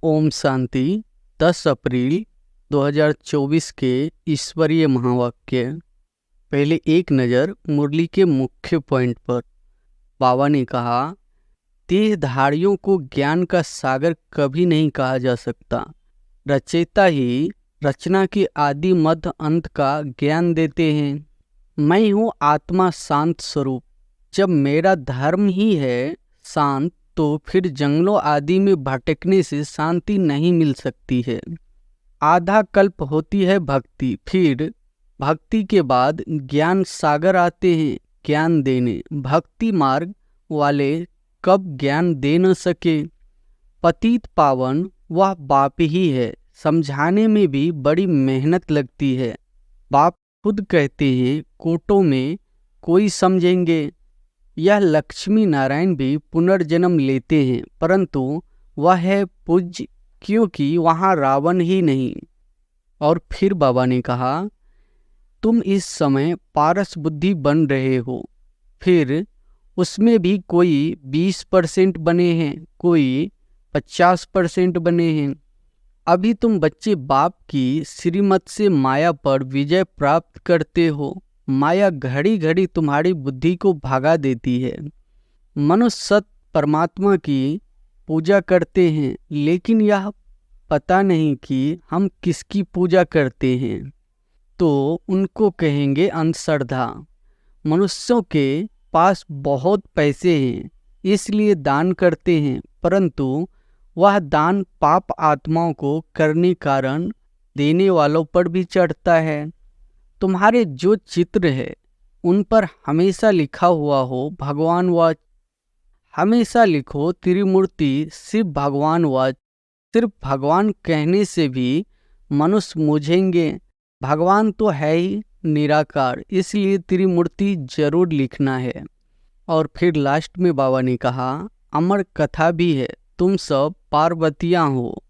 ओम शांति। 10 अप्रैल 2024 के ईश्वरीय महावाक्य। पहले एक नज़र मुरली के मुख्य पॉइंट पर। बाबा ने कहा, देहधारियों को ज्ञान का सागर कभी नहीं कहा जा सकता। रचयिता ही रचना के आदि मध्य अंत का ज्ञान देते हैं। मैं हूँ आत्मा शांत स्वरूप। जब मेरा धर्म ही है शांत, तो फिर जंगलों आदि में भटकने से शांति नहीं मिल सकती है। आधा कल्प होती है भक्ति, फिर भक्ति के बाद ज्ञान सागर आते हैं ज्ञान देने। भक्ति मार्ग वाले कब ज्ञान दे न सके। पतित पावन वह बाप ही है, समझाने में भी बड़ी मेहनत लगती है। बाप खुद कहते हैं, कोटों में कोई समझेंगे। यह लक्ष्मी नारायण भी पुनर्जन्म लेते हैं, परंतु वह है पूज्य, क्योंकि वहाँ रावण ही नहीं। और फिर बाबा ने कहा, तुम इस समय पारस बुद्धि बन रहे हो, फिर उसमें भी कोई 20% बने हैं, कोई 50% बने हैं। अभी तुम बच्चे बाप की श्रीमत से माया पर विजय प्राप्त करते हो। माया घड़ी घड़ी तुम्हारी बुद्धि को भगा देती है। मनुष्य सत परमात्मा की पूजा करते हैं, लेकिन यह पता नहीं कि हम किसकी पूजा करते हैं, तो उनको कहेंगे अंधश्रद्धा। मनुष्यों के पास बहुत पैसे हैं, इसलिए दान करते हैं, परंतु वह दान पाप आत्माओं को करने कारण देने वालों पर भी चढ़ता है। तुम्हारे जो चित्र है उन पर हमेशा लिखा हुआ हो भगवान वाच। हमेशा लिखो त्रिमूर्ति शिव भगवान वाच। सिर्फ भगवान कहने से भी मनुष्य मूझेंगे। भगवान तो है ही निराकार, इसलिए त्रिमूर्ति जरूर लिखना है। और फिर लास्ट में बाबा ने कहा, अमर कथा भी है, तुम सब पार्वतियाँ हो।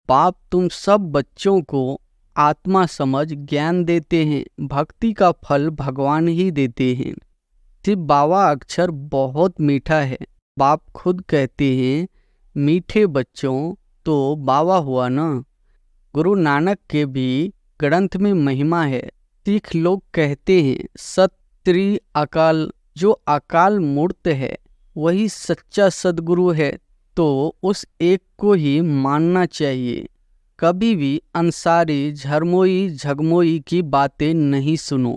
बाप तुम सब बच्चों को आत्मा समझ ज्ञान देते हैं। भक्ति का फल भगवान ही देते हैं। शिव बाबा अक्षर बहुत मीठा है। बाप खुद कहते हैं, मीठे बच्चों तो बाबा हुआ ना। गुरु नानक के भी ग्रंथ में महिमा है। सिख लोग कहते हैं, सत अकाल, जो अकाल मूर्त है वही सच्चा सदगुरु है, तो उस एक को ही मानना चाहिए। कभी भी अंसारी झरमोई झगमोई की बातें नहीं सुनो।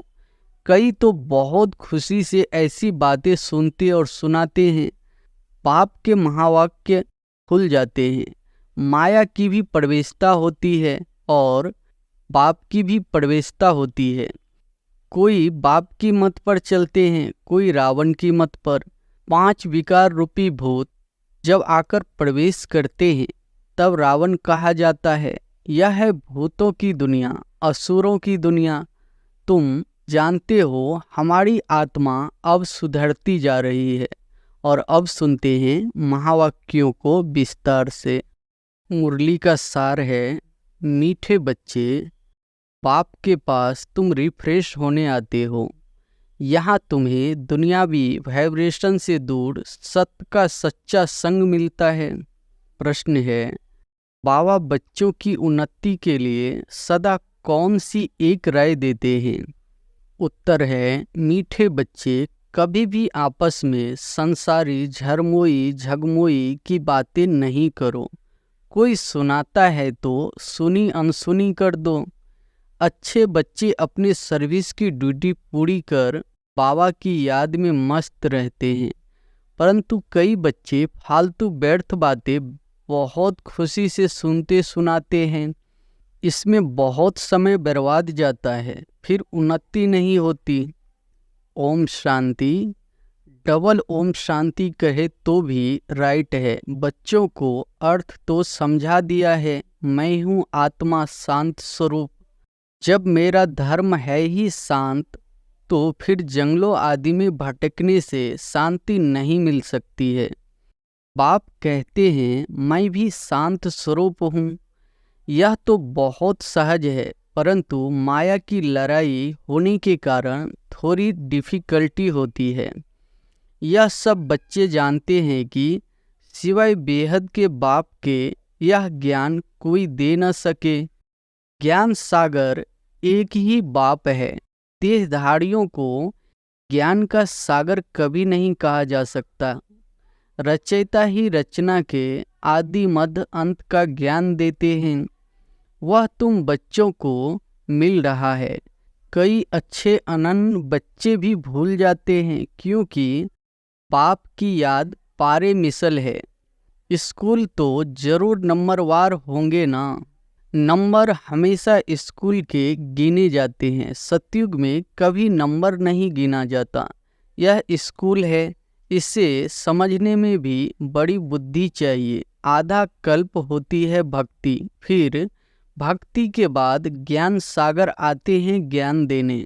कई तो बहुत खुशी से ऐसी बातें सुनते और सुनाते हैं, पाप के महावाक्य खुल जाते हैं। माया की भी प्रवेशता होती है और बाप की भी प्रवेशता होती है। कोई बाप की मत पर चलते हैं, कोई रावण की मत पर। 5 विकार रूपी भूत जब आकर प्रवेश करते हैं, तब रावण कहा जाता है। यह है भूतों की दुनिया, असुरों की दुनिया। तुम जानते हो, हमारी आत्मा अब सुधरती जा रही है। और अब सुनते हैं महावाक्यों को विस्तार से। मुरली का सार है, मीठे बच्चे, बाप के पास तुम रिफ्रेश होने आते हो। यहाँ तुम्हें दुनियावी वाइब्रेशन से दूर सत्य का सच्चा संग मिलता है। प्रश्न है, बाबा बच्चों की उन्नति के लिए सदा कौन सी एक राय देते हैं? उत्तर है, मीठे बच्चे, कभी भी आपस में संसारी झरमोई झगमोई की बातें नहीं करो। कोई सुनाता है तो सुनी अनसुनी कर दो। अच्छे बच्चे अपने सर्विस की ड्यूटी पूरी कर बाबा की याद में मस्त रहते हैं, परंतु कई बच्चे फालतू व्यर्थ बातें बहुत खुशी से सुनते सुनाते हैं। इसमें बहुत समय बर्बाद जाता है, फिर उन्नति नहीं होती। ओम शांति। डबल ओम शांति कहे तो भी राइट है। बच्चों को अर्थ तो समझा दिया है, मैं हूँ आत्मा शांत स्वरूप। जब मेरा धर्म है ही शांत, तो फिर जंगलों आदि में भटकने से शांति नहीं मिल सकती है। बाप कहते हैं, मैं भी शांत स्वरूप हूँ। यह तो बहुत सहज है, परंतु माया की लड़ाई होने के कारण थोड़ी डिफिकल्टी होती है। यह सब बच्चे जानते हैं कि सिवाय बेहद के बाप के यह ज्ञान कोई दे न सके। ज्ञान सागर एक ही बाप है। देहधारियों को ज्ञान का सागर कभी नहीं कहा जा सकता। रचयिता ही रचना के आदि मध्य अंत का ज्ञान देते हैं। वह तुम बच्चों को मिल रहा है। कई अच्छे अनन्य बच्चे भी भूल जाते हैं, क्योंकि बाप की याद पारे मिसल है। स्कूल तो जरूर नंबरवार होंगे ना। नंबर हमेशा स्कूल के गिने जाते हैं। सतयुग में कभी नंबर नहीं गिना जाता। यह स्कूल है। इसे समझने में भी बड़ी बुद्धि चाहिए। आधा कल्प होती है भक्ति, फिर भक्ति के बाद ज्ञान सागर आते हैं ज्ञान देने।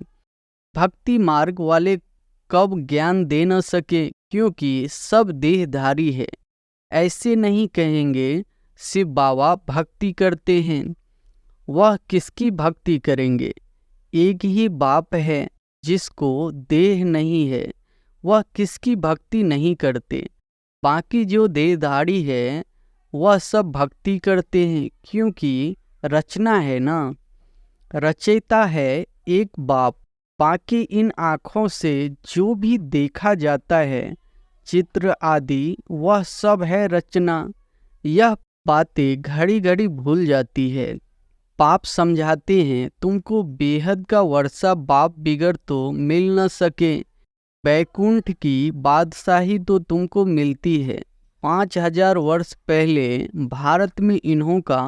भक्ति मार्ग वाले कब ज्ञान दे न सके, क्योंकि सब देहधारी है। ऐसे नहीं कहेंगे शिव बाबा भक्ति करते हैं। वह किसकी भक्ति करेंगे? एक ही बाप है जिसको देह नहीं है। वह किसकी भक्ति नहीं करते? बाकी जो देहधारी है वह सब भक्ति करते हैं, क्योंकि रचना है ना। रचयिता है एक बाप। बाकी इन आँखों से जो भी देखा जाता है, चित्र आदि, वह सब है रचना। यह बातें घड़ी घड़ी भूल जाती है। पाप समझाते हैं तुमको बेहद का वर्षा बाप बिगड़ तो मिल न सके। बैकुंठ की बादशाही तो तुमको मिलती है। 5000 वर्ष पहले भारत में इन्हों का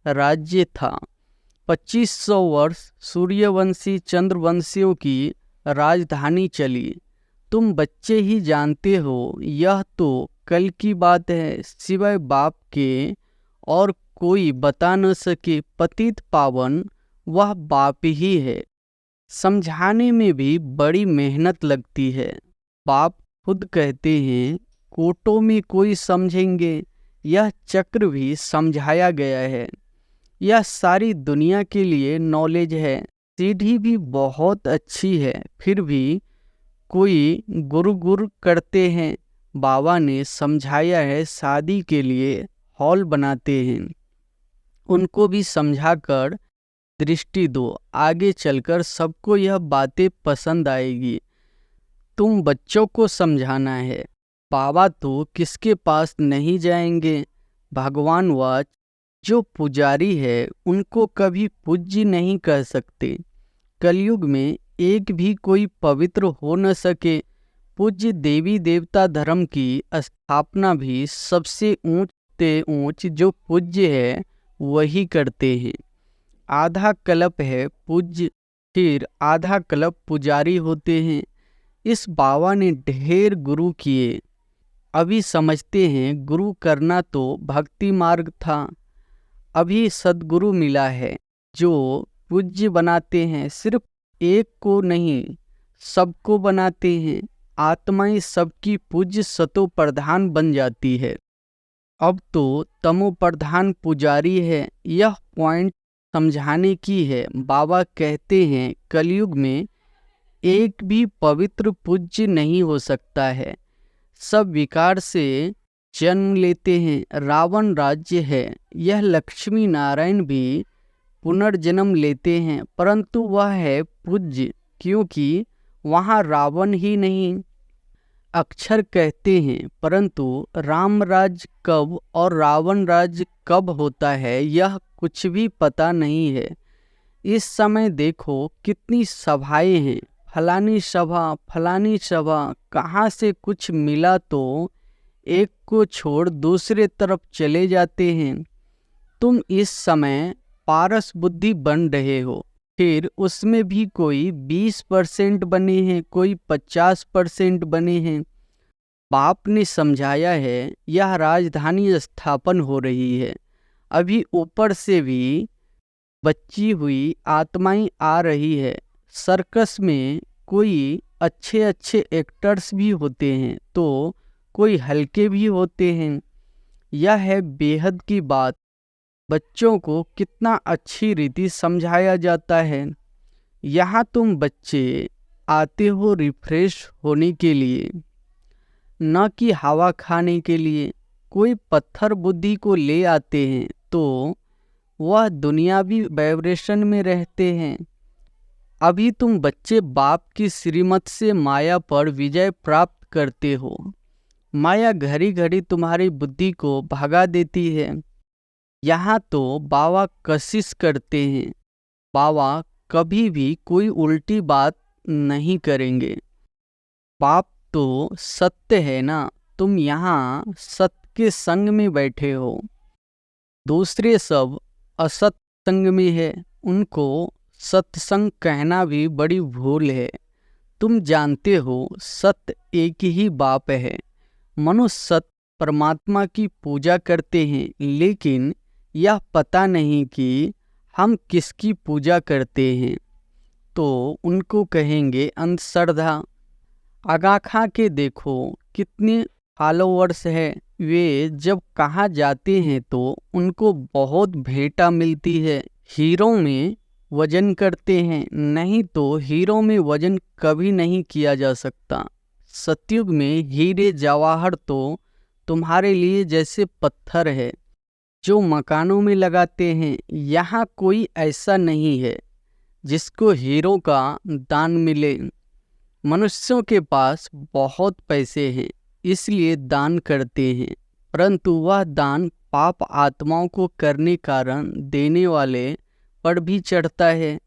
राज्य था। 2500 वर्ष सूर्यवंशी चंद्रवंशियों की राजधानी चली। तुम बच्चे ही जानते हो, यह तो कल की बात है। सिवाय बाप के और कोई बता न सके। पतित पावन वह बाप ही है। समझाने में भी बड़ी मेहनत लगती है। बाप खुद कहते हैं, कोटों में कोई समझेंगे। यह चक्र भी समझाया गया है। यह सारी दुनिया के लिए नॉलेज है। सीढ़ी भी बहुत अच्छी है, फिर भी कोई गुरु करते हैं। बाबा ने समझाया है, शादी के लिए हॉल बनाते हैं। उनको भी समझाकर दृष्टि दो। आगे चलकर सबको यह बातें पसंद आएगी। तुम बच्चों को समझाना है। बाबा तो किसके पास नहीं जाएंगे। भगवान वाच जो पुजारी है उनको कभी पूज्य नहीं कह सकते। कलयुग में एक भी कोई पवित्र हो न सके। पूज्य देवी देवता धर्म की स्थापना भी सबसे ऊंच से ऊंच जो पूज्य है वही करते हैं। आधा कल्प है पूज्य, फिर आधा कल्प पुजारी होते हैं। इस बाबा ने ढेर गुरु किए। अभी समझते हैं गुरु करना तो भक्ति मार्ग था। अभी सद्गुरु मिला है जो पूज्य बनाते हैं। सिर्फ एक को नहीं, सबको बनाते हैं। आत्माएं सबकी पूज्य सतो प्रधान बन जाती है। अब तो तमो प्रधान पुजारी है। यह पॉइंट समझाने की है। बाबा कहते हैं कलयुग में एक भी पवित्र पूज्य नहीं हो सकता है। सब विकार से जन्म लेते हैं। रावण राज्य है, यह लक्ष्मी नारायण भी पुनर्जन्म लेते हैं, परंतु वह है पूज्य, क्योंकि वहाँ रावण ही नहीं। अक्षर कहते हैं, परंतु राम राज्य कब और रावण राज्य कब होता है यह कुछ भी पता नहीं है। इस समय देखो कितनी सभाएं हैं, फलानी सभा, कहाँ से कुछ मिला तो एक को छोड़ दूसरे तरफ चले जाते हैं। तुम इस समय पारस बुद्धि बन रहे हो, फिर उसमें भी कोई 20% बने हैं, कोई 50% बने हैं। बाप ने समझाया है यह राजधानी स्थापन हो रही है। अभी ऊपर से भी बची हुई आत्माएं आ रही है। सर्कस में कोई अच्छे अच्छे एक्टर्स भी होते हैं तो कोई हल्के भी होते हैं। यह है बेहद की बात। बच्चों को कितना अच्छी रीति समझाया जाता है। यहाँ तुम बच्चे आते हो रिफ्रेश होने के लिए, न कि हवा खाने के लिए। कोई पत्थर बुद्धि को ले आते हैं तो वह दुनियावी वाइब्रेशन में रहते हैं। अभी तुम बच्चे बाप की श्रीमत से माया पर विजय प्राप्त करते हो। माया घड़ी घड़ी तुम्हारी बुद्धि को भगा देती है। यहाँ तो बाबा कशिश करते हैं। बाबा कभी भी कोई उल्टी बात नहीं करेंगे। बाप तो सत्य है ना, तुम यहाँ सत्य के संग में बैठे हो। दूसरे सब असत्य संग में है, उनको सत्संग कहना भी बड़ी भूल है। तुम जानते हो सत्य एक ही बाप है। मनुष्य सत्य परमात्मा की पूजा करते हैं, लेकिन यह पता नहीं कि हम किसकी पूजा करते हैं। तो उनको कहेंगे अंधश्रद्धा। आगा खा के देखो कितने फॉलोअर्स है। वे जब कहाँ जाते हैं तो उनको बहुत भेंटा मिलती है। हीरो में वजन करते हैं, नहीं तो हीरो में वजन कभी नहीं किया जा सकता। सतयुग में हीरे जवाहर तो तुम्हारे लिए जैसे पत्थर है जो मकानों में लगाते हैं। यहाँ कोई ऐसा नहीं है जिसको हीरो का दान मिले। मनुष्यों के पास बहुत पैसे हैं, इसलिए दान करते हैं, परंतु वह दान पाप आत्माओं को करने कारण देने वाले पर भी चढ़ता है।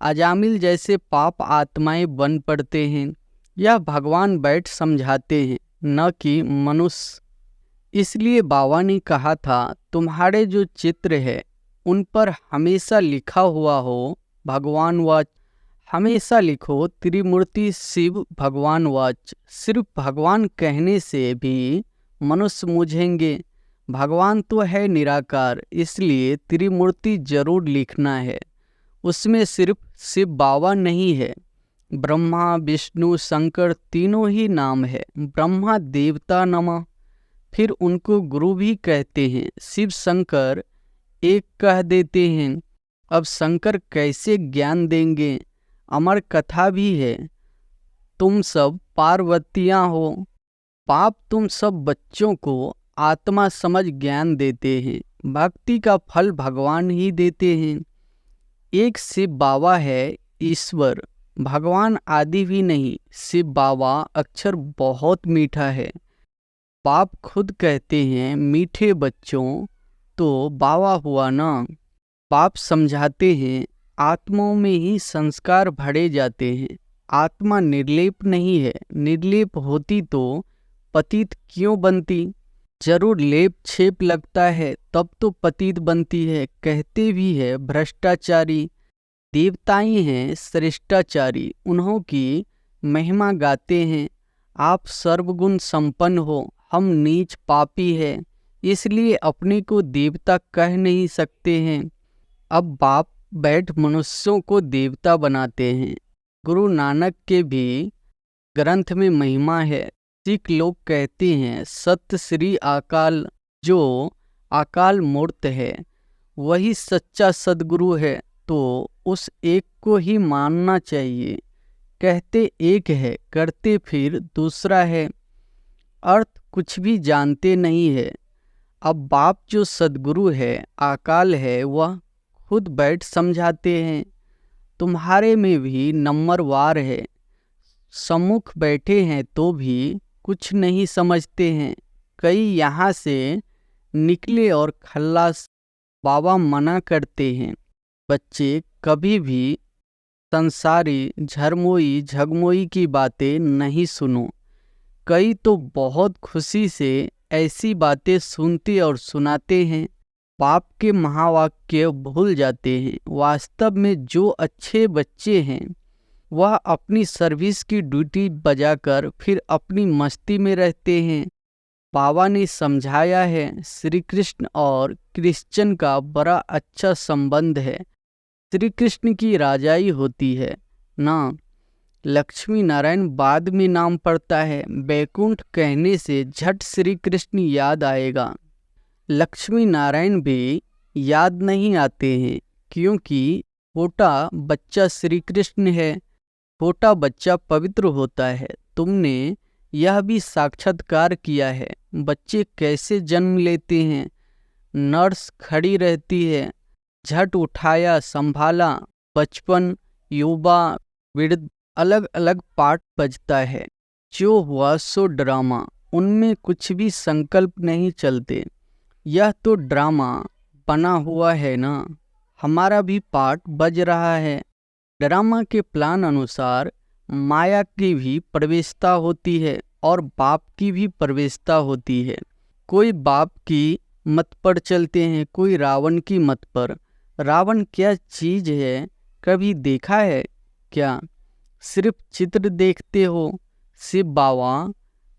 अजामिल जैसे पाप आत्माएं बन पड़ते हैं। यह भगवान बैठ समझाते हैं, न कि मनुष्य। इसलिए बाबा ने कहा था तुम्हारे जो चित्र है उन पर हमेशा लिखा हुआ हो भगवान वाच। हमेशा लिखो त्रिमूर्ति शिव भगवान वाच। सिर्फ भगवान कहने से भी मनुष्य मूझेंगे। भगवान तो है निराकार, इसलिए त्रिमूर्ति जरूर लिखना है। उसमें सिर्फ शिव बाबा नहीं है, ब्रह्मा विष्णु शंकर तीनों ही नाम है। ब्रह्मा देवता नमः, फिर उनको गुरु भी कहते हैं। शिव शंकर एक कह देते हैं। अब शंकर कैसे ज्ञान देंगे? अमर कथा भी है। तुम सब पार्वतियाँ हो। पाप तुम सब बच्चों को आत्मा समझ ज्ञान देते हैं। भक्ति का फल भगवान ही देते हैं। एक शिव बाबा है ईश्वर, भगवान आदि भी नहीं। शिव बाबा अक्षर बहुत मीठा है। बाप खुद कहते हैं मीठे बच्चों, तो बाबा हुआ ना। बाप समझाते हैं आत्माओं में ही संस्कार भरे जाते हैं। आत्मा निर्लेप नहीं है। निर्लेप होती तो पतित क्यों बनती? जरूर लेप छेप लगता है तब तो पतित बनती है। कहते भी है भ्रष्टाचारी। देवताएं हैं श्रेष्ठाचारी, उन्हों की महिमा गाते हैं। आप सर्वगुण संपन्न हो, हम नीच पापी है, इसलिए अपने को देवता कह नहीं सकते हैं। अब बाप बैठ मनुष्यों को देवता बनाते हैं। गुरु नानक के भी ग्रंथ में महिमा है। सिख लोग कहते हैं सत्य श्री अकाल, जो अकाल मूर्त है वही सच्चा सद्गुरु है, तो उस एक को ही मानना चाहिए। कहते एक है, करते फिर दूसरा है। अर्थ कुछ भी जानते नहीं है। अब बाप जो सद्गुरु है अकाल है, वह खुद बैठ समझाते हैं। तुम्हारे में भी नंबरवार है। सम्मुख बैठे हैं तो भी कुछ नहीं समझते हैं। कई यहाँ से निकले और खल्लास। बाबा मना करते हैं बच्चे कभी भी संसारी झरमोई झगमोई की बातें नहीं सुनो। कई तो बहुत खुशी से ऐसी बातें सुनते और सुनाते हैं। पाप के महावाक्य भूल जाते हैं। वास्तव में जो अच्छे बच्चे हैं वह अपनी सर्विस की ड्यूटी बजाकर फिर अपनी मस्ती में रहते हैं। बाबा ने समझाया है श्री कृष्ण और क्रिश्चियन का बड़ा अच्छा संबंध है। श्री कृष्ण की राजाई होती है ना, लक्ष्मी नारायण बाद में नाम पड़ता है। बैकुंठ कहने से झट श्री कृष्ण याद आएगा। लक्ष्मी नारायण भी याद नहीं आते हैं, क्योंकि छोटा बच्चा श्री कृष्ण है। छोटा बच्चा पवित्र होता है। तुमने यह भी साक्षात्कार किया है। बच्चे कैसे जन्म लेते हैं, नर्स खड़ी रहती है, झट उठाया संभाला, बचपन, युवा, वृद्ध, अलग अलग पार्ट बजता है। जो हुआ सो ड्रामा, उनमें कुछ भी संकल्प नहीं चलते। यह तो ड्रामा बना हुआ है ना, हमारा भी पार्ट बज रहा है। ड्रामा के प्लान अनुसार माया की भी प्रवेशता होती है और बाप की भी प्रवेशता होती है। कोई बाप की मत पर चलते हैं, कोई रावण की मत पर। रावण क्या चीज है, कभी देखा है क्या? सिर्फ चित्र देखते हो शिव बाबा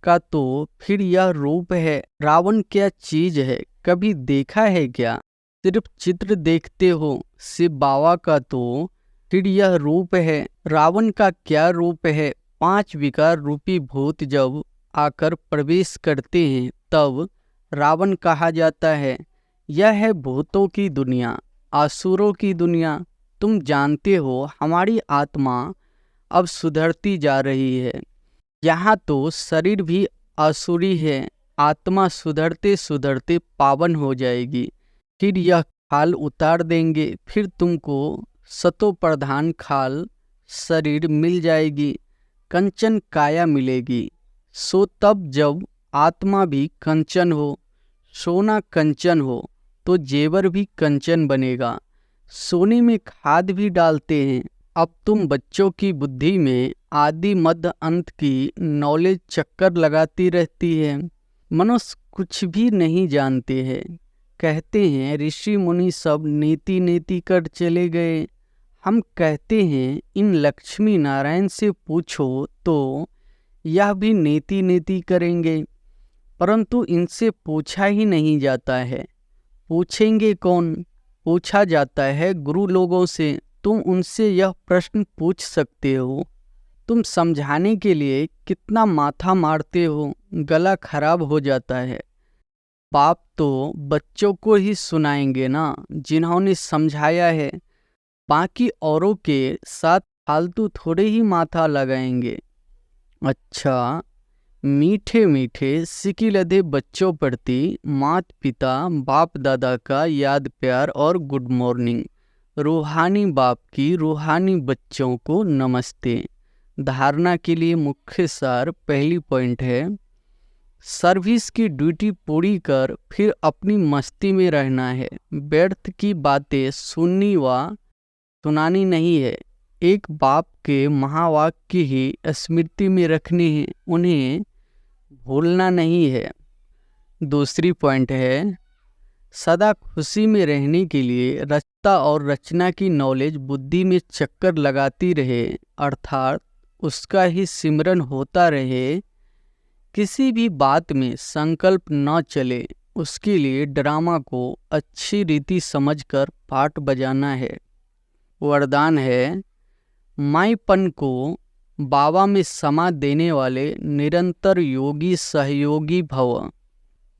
का, तो फिर यह रूप है। रावण क्या चीज है, कभी देखा है क्या? सिर्फ चित्र देखते हो शिव बाबा का, तो फिर यह रूप है। रावण का क्या रूप है? 5 विकार रूपी भूत जब आकर प्रवेश करते हैं तब रावण कहा जाता है। यह है भूतों की दुनिया, आसुरों की दुनिया। तुम जानते हो हमारी आत्मा अब सुधरती जा रही है। यहाँ तो शरीर भी आसुरी है, आत्मा सुधरते सुधरते पावन हो जाएगी। फिर यह खाल उतार देंगे, फिर तुमको सतो प्रधान खाल शरीर मिल जाएगी, कंचन काया मिलेगी। सो तब जब आत्मा भी कंचन हो, सोना कंचन हो, तो जेवर भी कंचन बनेगा। सोने में खाद भी डालते हैं। अब तुम बच्चों की बुद्धि में आदि मध्य अंत की नॉलेज चक्कर लगाती रहती है। मनुष्य कुछ भी नहीं जानते हैं। कहते हैं ऋषि मुनि सब नीति नीति कर चले गए। हम कहते हैं इन लक्ष्मी नारायण से पूछो तो यह भी नीति नीति करेंगे, परंतु इनसे पूछा ही नहीं जाता है। पूछेंगे कौन? पूछा जाता है गुरु लोगों से। तुम उनसे यह प्रश्न पूछ सकते हो। तुम समझाने के लिए कितना माथा मारते हो, गला खराब हो जाता है। बाप तो बच्चों को ही सुनाएंगे ना, जिन्होंने समझाया है। बाकी औरों के साथ फालतू थोड़े ही माथा लगाएंगे। अच्छा, मीठे मीठे सिकी लदे बच्चों प्रति मात पिता बाप दादा का याद प्यार और गुड मॉर्निंग। रूहानी बाप की रूहानी बच्चों को नमस्ते। धारणा के लिए मुख्य सार पहली पॉइंट है, सर्विस की ड्यूटी पूरी कर फिर अपनी मस्ती में रहना है। व्यर्थ की बातें सुननी व सुनानी नहीं है। एक बाप के महावाक्य ही स्मृति में रखने हैं, उन्हें भूलना नहीं है। दूसरी पॉइंट है, सदा खुशी में रहने के लिए रचता और रचना की नॉलेज बुद्धि में चक्कर लगाती रहे, अर्थात उसका ही सिमरन होता रहे। किसी भी बात में संकल्प न चले, उसके लिए ड्रामा को अच्छी रीति समझकर पाठ बजाना है। वरदान है, माईपन को बाबा में समा देने वाले निरंतर योगी सहयोगी भव।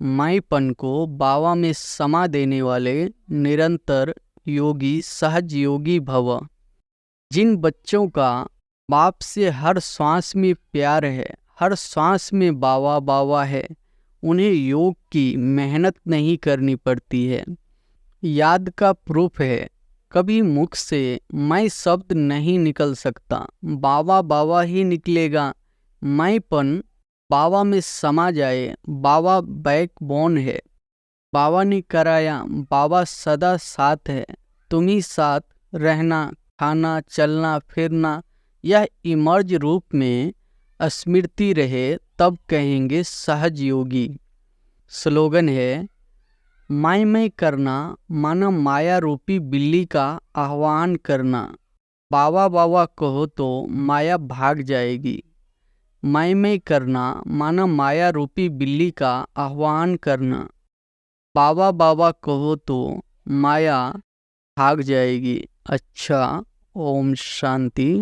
माईपन को बाबा में समा देने वाले निरंतर योगी सहज योगी भव। जिन बच्चों का बाप से हर श्वास में प्यार है, हर श्वास में बाबा बाबा है, उन्हें योग की मेहनत नहीं करनी पड़ती है। याद का प्रूफ है, कभी मुख से मैं शब्द नहीं निकल सकता, बाबा बाबा ही निकलेगा। मैंपन बाबा में समा जाए। बाबा बैकबोन है, बाबा ने कराया, बाबा सदा साथ है। तुम ही साथ रहना, खाना, चलना फिरना, यह इमर्ज रूप में स्मृति रहे, तब कहेंगे सहज योगी। स्लोगन है, मैं करना माना माया रूपी बिल्ली का आह्वान करना। बाबा बाबा कहो तो माया भाग जाएगी। मैं करना माना माया रूपी बिल्ली का आह्वान करना। बाबा बाबा कहो तो माया भाग जाएगी। अच्छा, ओम शांति।